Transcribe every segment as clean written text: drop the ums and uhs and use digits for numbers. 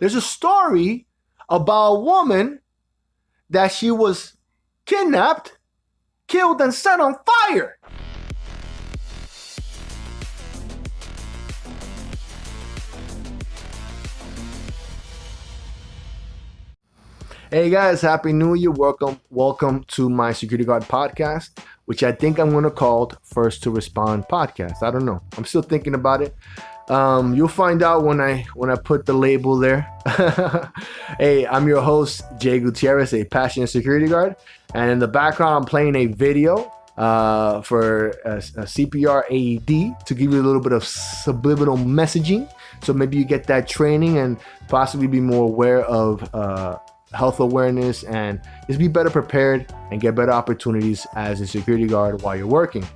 There's a story about a woman that she was kidnapped, killed, and set on fire. Hey guys, Happy New Year. Welcome to my Security Guard podcast, which I think I'm going to call First to Respond podcast. I don't know. I'm still thinking about it. You'll find out when I put the label there. Hey, I'm your host, Jay Gutierrez, a passionate security guard. And in the background, I'm playing a video for a CPR AED to give you a little bit of subliminal messaging. So maybe you get that training and possibly be more aware of health awareness and just be better prepared and get better opportunities as a security guard while you're working.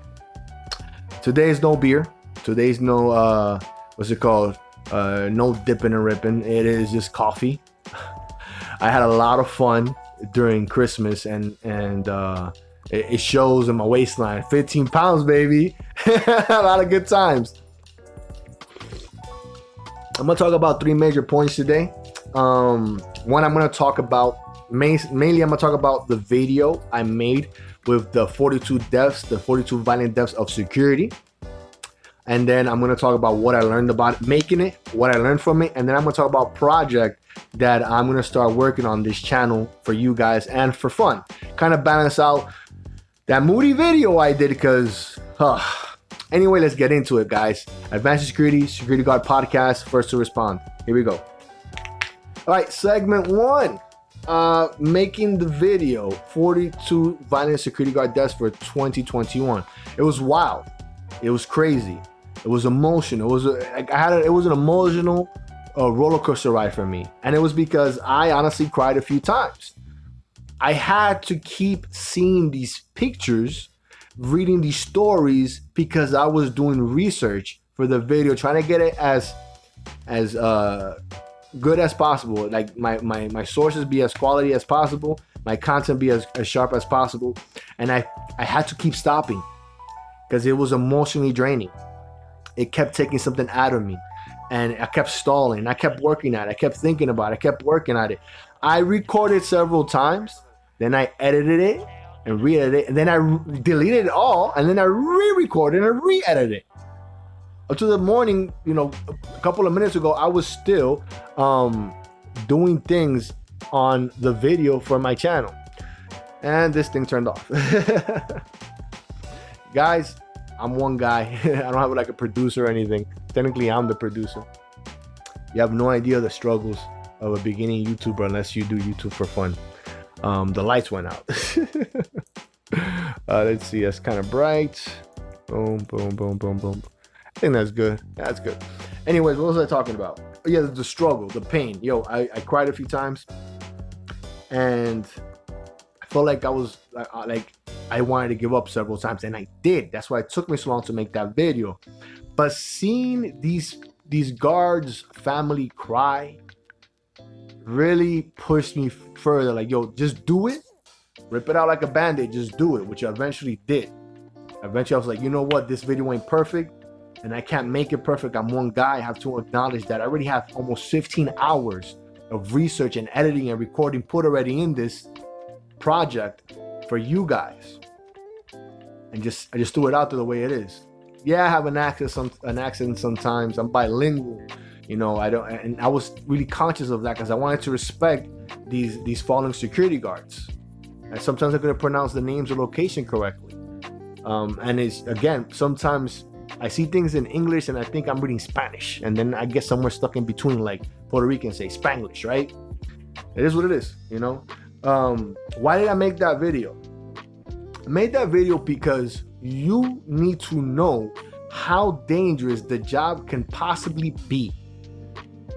Today's no beer. Today's no no dipping and ripping. It is just coffee. I had a lot of fun during Christmas and it shows in my waistline. 15 pounds, baby. A lot of good times. I'm gonna talk about three major points today. One, I'm going to talk about mainly I'm going to talk about the video I made with the 42 violent deaths of security. And then I'm going to talk about what I learned about making it, what I learned from it. And then I'm going to talk about project that I'm going to start working on this channel for you guys and for fun. Kind of balance out that moody video I did because, anyway, let's get into it, guys. Advanced Security Guard podcast, First to Respond. Here we go. All right, segment one, making the video, 42 violent security guard deaths for 2021. It was wild. It was crazy. It was emotional. It was an emotional roller coaster ride for me. And it was because I honestly cried a few times. I had to keep seeing these pictures, reading these stories because I was doing research for the video, trying to get it as good as possible, like my sources be as quality as possible, my content be as sharp as possible, and I had to keep stopping because it was emotionally draining. It kept taking something out of me, and I kept stalling. I kept working at it. I kept thinking about it. I kept working at it. I recorded several times, then I edited it and re-edited it, and then I deleted it all, and then I re-recorded and re-edited it. Up to the morning, a couple of minutes ago, I was still doing things on the video for my channel. And this thing turned off. Guys, I'm one guy. I don't have like a producer or anything. Technically, I'm the producer. You have no idea the struggles of a beginning YouTuber unless you do YouTube for fun. The lights went out. Let's see. It's kind of bright. Boom, boom, boom, boom, boom. I think that's good. That's good. Anyways, what was I talking about? Oh, yeah, the struggle, the pain. I cried a few times, and I felt like I was I wanted to give up several times, and I did. That's why it took me so long to make that video. But seeing these guards' family cry really pushed me further. Like, just do it, rip it out like a band-aid, just do it, which I eventually did. Eventually, I was like, you know what? This video ain't perfect. And I can't make it perfect. I'm one guy. I have to acknowledge that I already have almost 15 hours of research and editing and recording put already in this project for you guys. And I just threw it out there the way it is. Yeah, I have an accent sometimes. I'm bilingual. I was really conscious of that because I wanted to respect these fallen security guards. And sometimes I couldn't pronounce the names or location correctly. And it's, again, sometimes I see things in English and I think I'm reading Spanish, and then I get somewhere stuck in between, like Puerto Rican say Spanglish, right? It is what it is, Why did I make that video? I made that video because you need to know how dangerous the job can possibly be.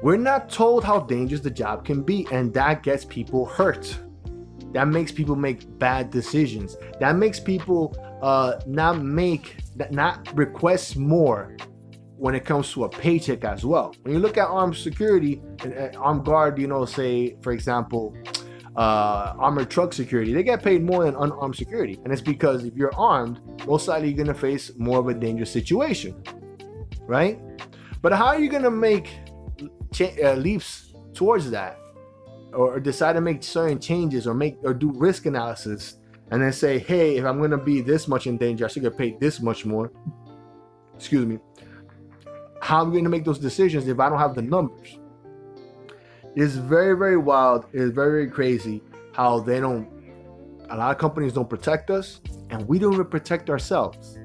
We're not told how dangerous the job can be, and that gets people hurt. That makes people make bad decisions. That makes people not request more when it comes to a paycheck as well. When you look at armed security, armed guard, say for example, armored truck security, they get paid more than unarmed security, and it's because if you're armed, most likely you're gonna face more of a dangerous situation, right? But how are you gonna make leaps towards that, or decide to make certain changes, or do risk analysis, and then say, hey, if I'm going to be this much in danger, I should get paid this much more. Excuse me. How am I going to make those decisions if I don't have the numbers? It's very, very wild. It's very, very crazy how a lot of companies don't protect us, and we don't even protect ourselves.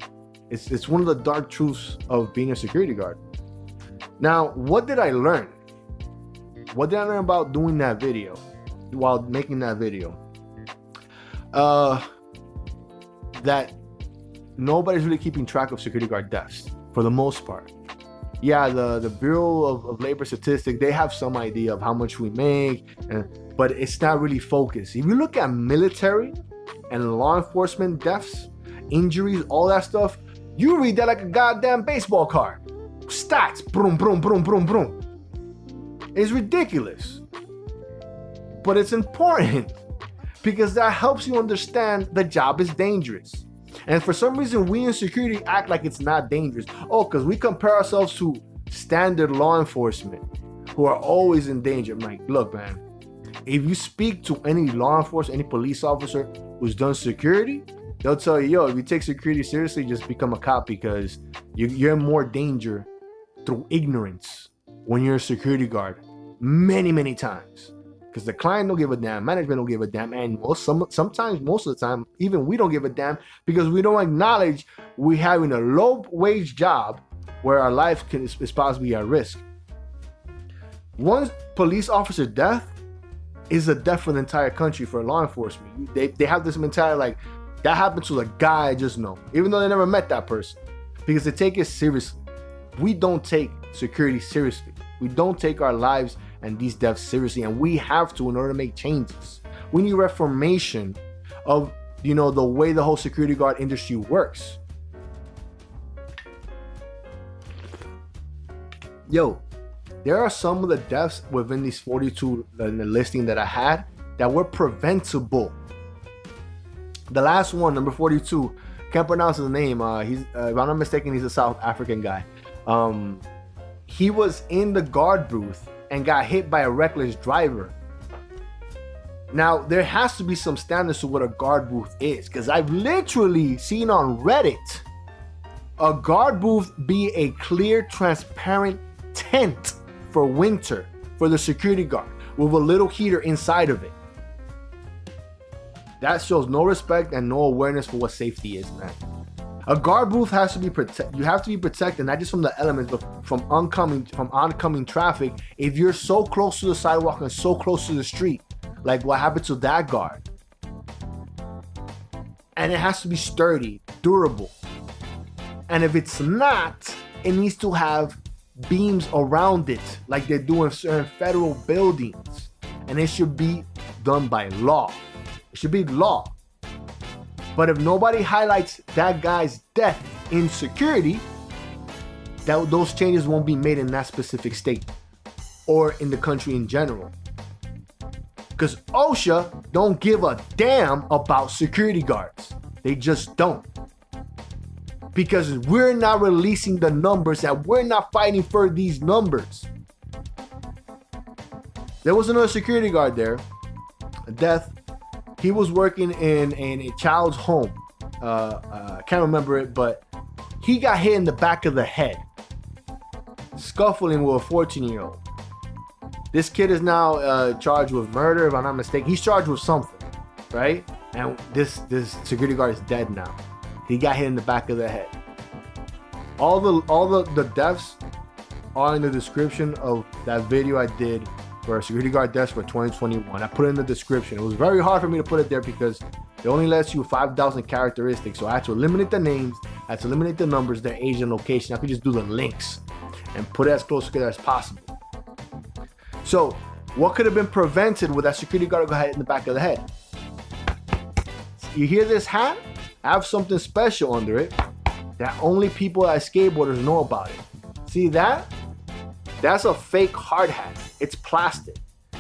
It's one of the dark truths of being a security guard. Now, what did I learn? What did I learn about doing that video, while making that video? That nobody's really keeping track of security guard deaths for the most part. Yeah, the Bureau of Labor Statistics, they have some idea of how much we make, but it's not really focused. If you look at military and law enforcement deaths, injuries, all that stuff, you read that like a goddamn baseball card. Stats, boom, boom, boom, boom, boom. It's ridiculous. But it's important because that helps you understand the job is dangerous. And for some reason, we in security act like it's not dangerous. Oh, because we compare ourselves to standard law enforcement who are always in danger. I'm like, look, man, if you speak to any law enforcement, any police officer who's done security, they'll tell you, yo, if you take security seriously, just become a cop, because you're in more danger through ignorance when you're a security guard many, many times. Because the client don't give a damn, management don't give a damn, and sometimes, most of the time, even we don't give a damn, because we don't acknowledge we having a low-wage job where our life is possibly at risk. One police officer death is a death for the entire country for law enforcement. They have this mentality like, that happened to a guy I just know, even though they never met that person, because they take it seriously. We don't take security seriously. We don't take our lives and these deaths seriously, and we have to in order to make changes. We need reformation of, the way the whole security guard industry works. Yo, there are some of the deaths within these 42 in the listing that I had that were preventable. The last one, number 42, can't pronounce his name. He's, if I'm not mistaken, he's a South African guy. He was in the guard booth and got hit by a reckless driver. Now, there has to be some standards to what a guard booth is, because I've literally seen on Reddit a guard booth be a clear, transparent tent for winter for the security guard with a little heater inside of it. That shows no respect and no awareness for what safety is, man. A guard booth has to be protected. You have to be protected, not just from the elements, but from oncoming traffic. If you're so close to the sidewalk and so close to the street, like what happened to that guard. And it has to be sturdy, durable. And if it's not, it needs to have beams around it, like they do in certain federal buildings. And it should be done by law. It should be law. But if nobody highlights that guy's death in security, those changes won't be made in that specific state or in the country in general. Because OSHA don't give a damn about security guards. They just don't. Because we're not releasing the numbers, and we're not fighting for these numbers. There was another security guard there, a death. He was working in a child's home. I can't remember it, but he got hit in the back of the head, scuffling with a 14-year-old. This kid is now charged with murder, if I'm not mistaken. He's charged with something, right? And this security guard is dead now. He got hit in the back of the head. All the deaths are in the description of that video I did for security guard deaths for 2021. I put it in the description. It was very hard for me to put it there because it only lets you 5,000 characteristics. So I had to eliminate the names, I had to eliminate the numbers, their age and location. I could just do the links and put it as close together as possible. So what could have been prevented with that security guard got hit in the back of the head? You hear this hat? I have something special under it that only people that are skateboarders know about it. See that? That's a fake hard hat. It's plastic.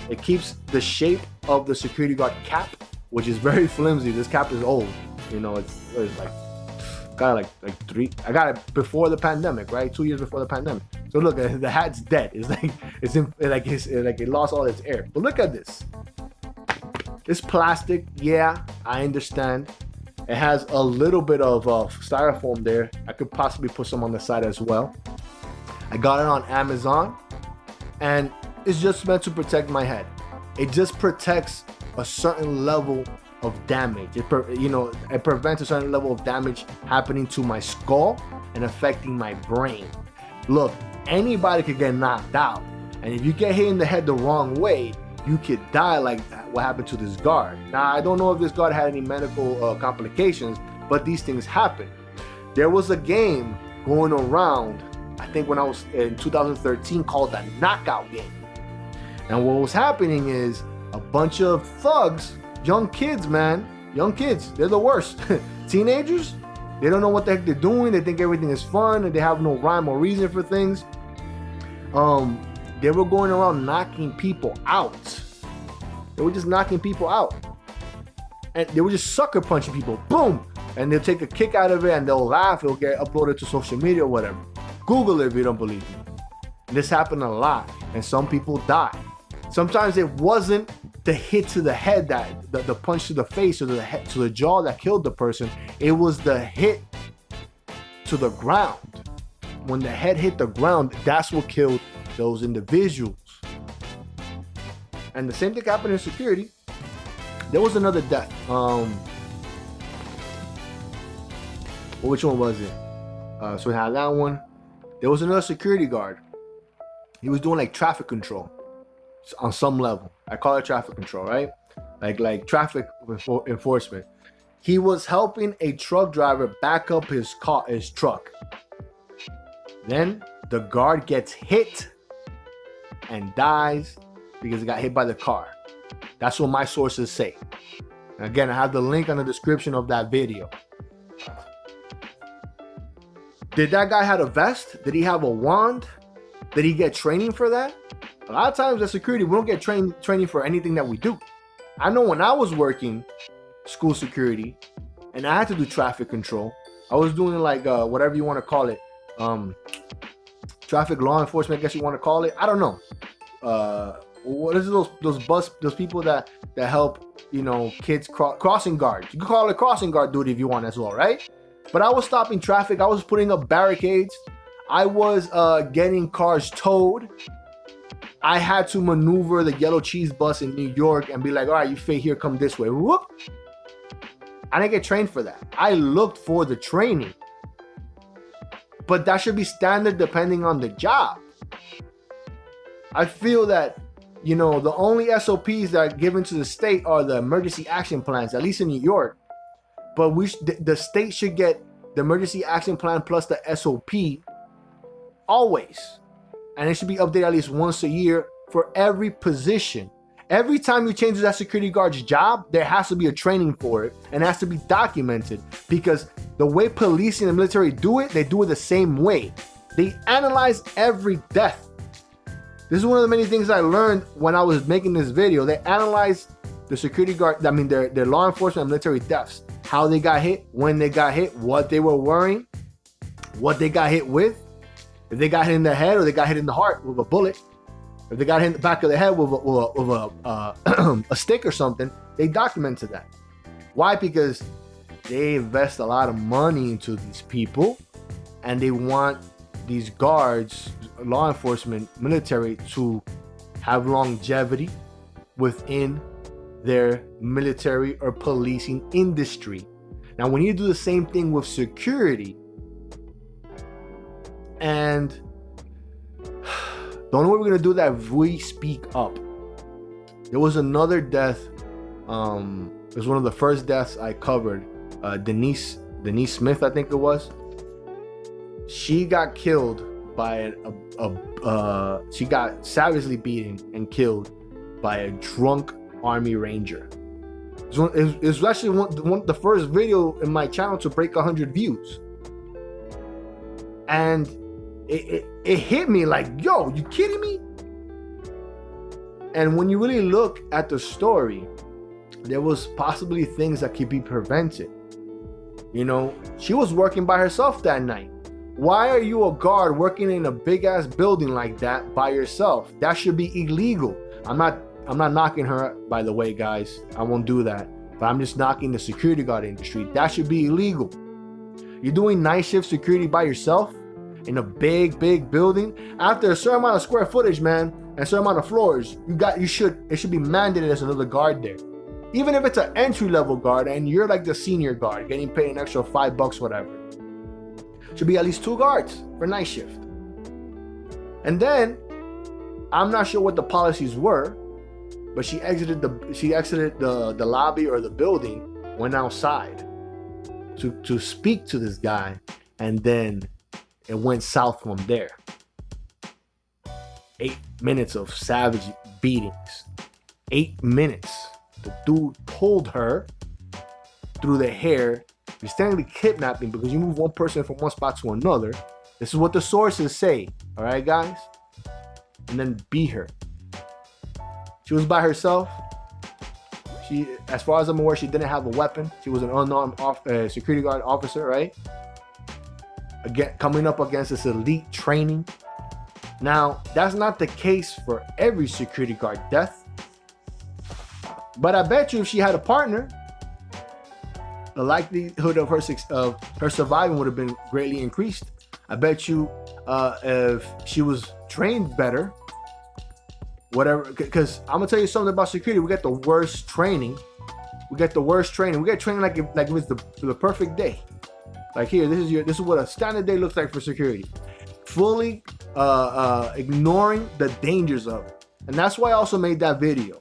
It keeps the shape of the security guard cap, which is very flimsy. This cap is old. It's like got like three. I got it before the pandemic, right? 2 years before the pandemic. So look, the hat's dead. It's like it lost all its air. But look at this. It's plastic. Yeah, I understand. It has a little bit of styrofoam there. I could possibly put some on the side as well. I got it on Amazon, and it's just meant to protect my head. It just protects a certain level of damage. It prevents a certain level of damage happening to my skull and affecting my brain. Look, anybody could get knocked out, and if you get hit in the head the wrong way, you could die like what happened to this guard. Now, I don't know if this guard had any medical complications, but these things happen. There was a game going around, I think when I was in 2013, called the Knockout Game. And what was happening is a bunch of thugs, young kids, they're the worst. Teenagers, they don't know what the heck they're doing. They think everything is fun and they have no rhyme or reason for things. They were going around knocking people out. They were just knocking people out. And they were just sucker punching people. Boom! And they'll take a kick out of it and they'll laugh. It'll get uploaded to social media or whatever. Google it if you don't believe me. This happened a lot. And some people died. Sometimes it wasn't the hit to the head, that the punch to the face or the head to the jaw that killed the person. It was the hit to the ground. When the head hit the ground, that's what killed those individuals. And the same thing happened in security. There was another death. Which one was it? So we had that one. There was another security guard. He was doing like traffic control on some level. I call it traffic control, right? Like traffic enforcement. He was helping a truck driver back up his truck. Then the guard gets hit and dies because he got hit by the car. That's what my sources say. And again, I have the link on the description of that video. Did that guy have a vest? Did he have a wand? Did he get training for that? A lot of times as security, we don't get training for anything that we do. I know when I was working school security and I had to do traffic control, I was doing like whatever you want to call it. Traffic law enforcement, I guess you want to call it. I don't know. What is those people that help, kids crossing guards. You can call it crossing guard duty if you want as well, right? But I was stopping traffic. I was putting up barricades. I was getting cars towed. I had to maneuver the yellow cheese bus in New York and be like, all right, you fit here, come this way. Whoop. I didn't get trained for that. I looked for the training. But that should be standard depending on the job. I feel that, the only SOPs that are given to the state are the emergency action plans, at least in New York. But the state should get the emergency action plan plus the SOP always. And it should be updated at least once a year for every position. Every time you change that security guard's job, there has to be a training for it and it has to be documented, because the way police and the military do it, they do it the same way. They analyze every death. This is one of the many things I learned when I was making this video. They analyze the security guard, their law enforcement and military deaths. How they got hit, when they got hit, what they were wearing, what they got hit with. If they got hit in the head or they got hit in the heart with a bullet. If they got hit in the back of the head with a stick or something, they documented that. Why? Because they invest a lot of money into these people and they want these guards, law enforcement, military to have longevity within their military or policing industry. Now, when you do the same thing with security, and the only way we're going to do that if we speak up. There was another death. It was one of the first deaths I covered. Denise Smith, I think it was. She got killed by she got savagely beaten and killed by a drunk Army Ranger. It was actually the first video in my channel to break 100 views. And it hit me like, yo, you kidding me? And when you really look at the story, there was possibly things that could be prevented. She was working by herself that night. Why are you a guard working in a big ass building like that by yourself? That should be illegal. I'm not knocking her, by the way, guys. I won't do that. But I'm just knocking the security guard industry. That should be illegal. You're doing night shift security by yourself in a big building. After a certain amount of square footage, man, and a certain amount of floors, it should be mandated as another guard there. Even if it's an entry-level guard and you're like the senior guard, getting paid an extra $5, whatever. Should be at least 2 guards for night shift. And then, I'm not sure what the policies were, but she exited the lobby or the building, went outside to speak to this guy, and then it went south from there. 8 minutes of savage beatings. 8 minutes. The dude pulled her through the hair. You're technically kidnapping because you move one person from one spot to another. This is what the sources say. All right, guys? And then beat her. She was by herself. She, as far as I'm aware, she didn't have a weapon. She was an unarmed security guard officer, right? Again, coming up against this elite training. Now, that's not the case for every security guard death. But I bet you if she had a partner, the likelihood of her surviving would have been greatly increased. I bet you if she was trained better, whatever, because I'm gonna tell you something about security. We get the worst training. We get training like it was the perfect day. Like here, this is what a standard day looks like for security. Fully ignoring the dangers of it. And that's why I also made that video.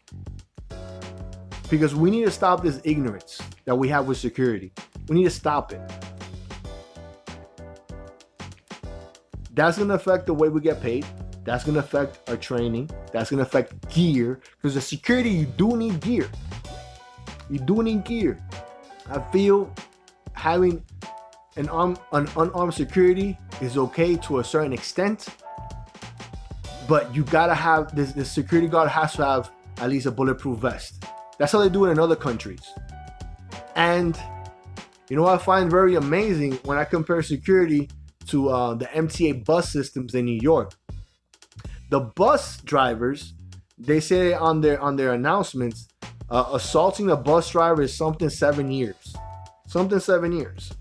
Because we need to stop this ignorance that we have with security. We need to stop it. That's going to affect the way we get paid. That's going to affect our training. That's going to affect gear. Because the security, you do need gear. You do need gear. I feel having an unarmed security is okay to a certain extent. But you got to have, this security guard has to have at least a bulletproof vest. That's how they do it in other countries. And you know what I find very amazing when I compare security to the MTA bus systems in New York. The bus drivers, they say on their announcements, assaulting a bus driver is something 7 years. Something 7 years.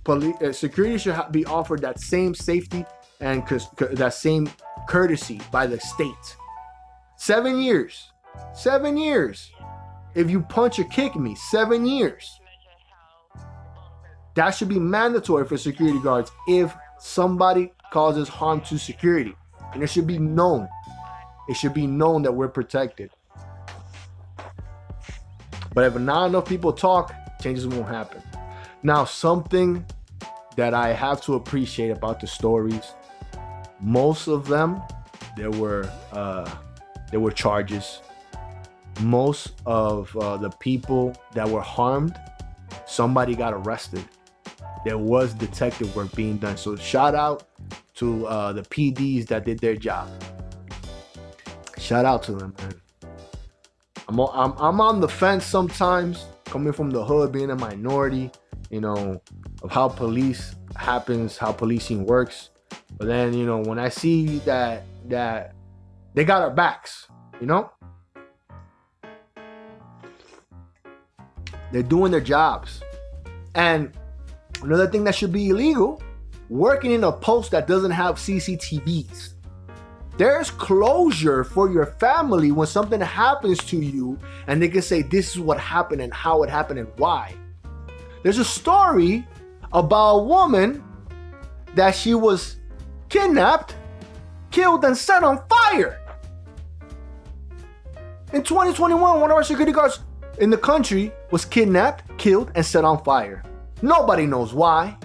Security should be offered that same safety and that same courtesy by the state. 7 years. 7 years. If you punch or kick me, 7 years. That should be mandatory for security guards if somebody causes harm to security. And it should be known. It should be known that we're protected. But if not enough people talk, changes won't happen. Now, something that I have to appreciate about the stories, most of them, there were charges. Most of the people that were harmed, somebody got arrested. There was detective work being done. So shout out to the PDs that did their job. Shout out to them, man. I'm on the fence sometimes, coming from the hood, being a minority, you know, of how police happens, how policing works. But then, you know, when I see that they got our backs, you know, they're doing their jobs. And another thing that should be illegal, working in a post that doesn't have CCTVs. There's closure for your family when something happens to you and they can say this is what happened and how it happened and why. There's a story about a woman that she was kidnapped, killed, and set on fire. In 2021, one of our security guards in the country was kidnapped, killed, and set on fire. Nobody knows why.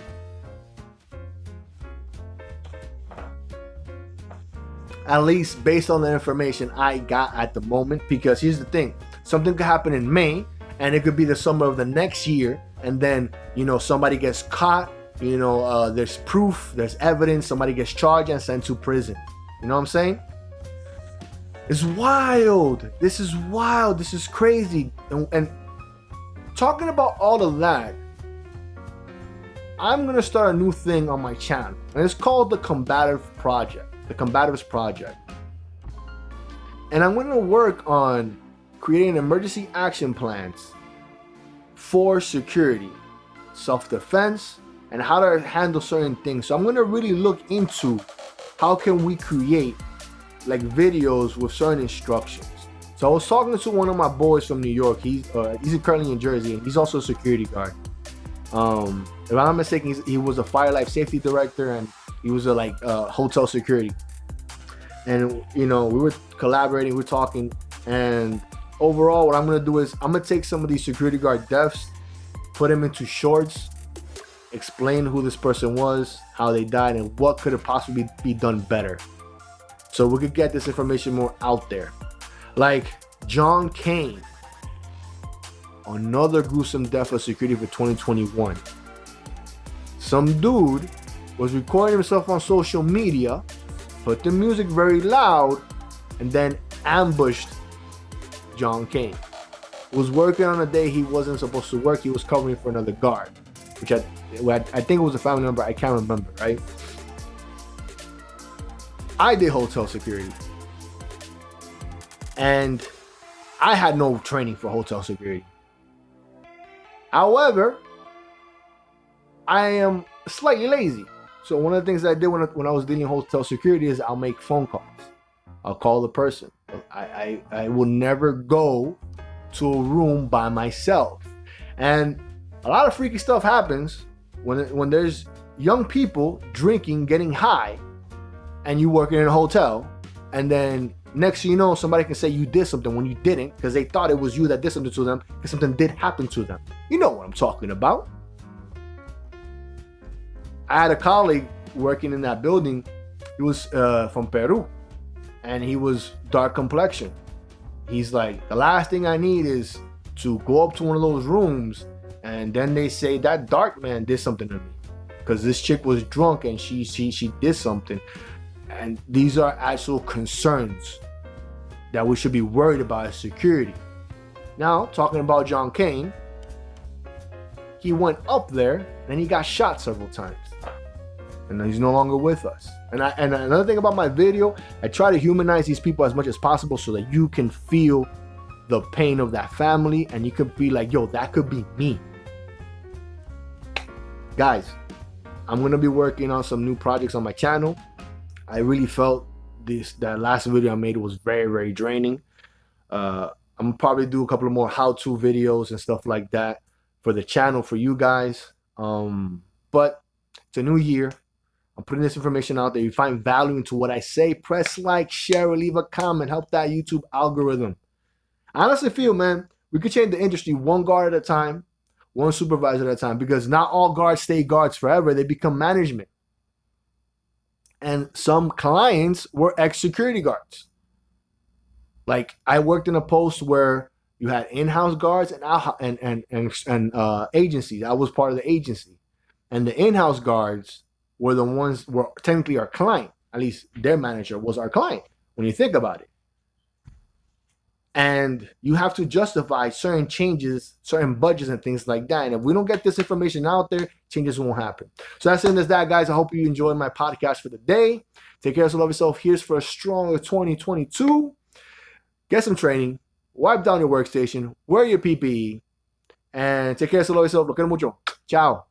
At least based on the information I got at the moment, because here's the thing, something could happen in May and it could be the summer of the next year, and then, you know, somebody gets caught, you know, there's proof, there's evidence, somebody gets charged and sent to prison. You know what I'm saying? It's wild. This is wild. This is crazy. And talking about all of that, I'm gonna start a new thing on my channel, and it's called the Combatives Project. And I'm gonna work on creating emergency action plans for security, self-defense, and how to handle certain things. So I'm gonna really look into how can we create like videos with certain instructions. So I was talking to one of my boys from New York. He's currently in Jersey, and he's also a security guard. If I'm not mistaken, he was a fire life safety director, and he was a hotel security. And we were collaborating, we're talking, and overall, what I'm gonna do is I'm gonna take some of these security guard deaths, put them into shorts, explain who this person was, how they died, and what could have possibly be done better, so we could get this information more out there. Like John Kane, another gruesome death of security for 2021. Some dude was recording himself on social media, put the music very loud, and then ambushed John Kane. He was working on a day he wasn't supposed to work. He was covering for another guard, which I think it was a family member. I can't remember, right? I did hotel security, and I had no training for hotel security. However, I am slightly lazy. So one of the things that I did when I was dealing hotel security is I'll make phone calls. I'll call the person. I will never go to a room by myself. And a lot of freaky stuff happens when there's young people drinking, getting high, and you working in a hotel, and then next thing you know, somebody can say you did something when you didn't, because they thought it was you that did something to them, because something did happen to them. You know what I'm talking about. I had a colleague working in that building. He was from Peru, and he was dark complexion. He's like, the last thing I need is to go up to one of those rooms, and then they say that dark man did something to me, because this chick was drunk and she did something. And these are actual concerns that we should be worried about as security. Now, talking about John Kane, he went up there and he got shot several times, and he's no longer with us. And another thing about my video, I try to humanize these people as much as possible so that you can feel the pain of that family, and you could be like, yo, that could be me. Guys, I'm gonna be working on some new projects on my channel. I really felt that last video I made was very, very draining. I'm gonna probably do a couple of more how-to videos and stuff like that for the channel for you guys. But it's a new year. I'm putting this information out there. You find value into what I say, press like, share, or leave a comment. Help that YouTube algorithm. I honestly feel, man, we could change the industry one guard at a time, one supervisor at a time, because not all guards stay guards forever. They become management. And some clients were ex-security guards. Like, I worked in a post where you had in-house guards and agencies. I was part of the agency. And the in-house guards were the ones were technically our client. At least their manager was our client, when you think about it. And you have to justify certain changes, certain budgets and things like that. And if we don't get this information out there, changes won't happen. So that's it as that, guys. I hope you enjoyed my podcast for the day. Take care of yourself. Here's for a stronger 2022. Get some training. Wipe down your workstation. Wear your PPE. And take care of yourself. Lo quiero mucho. Ciao.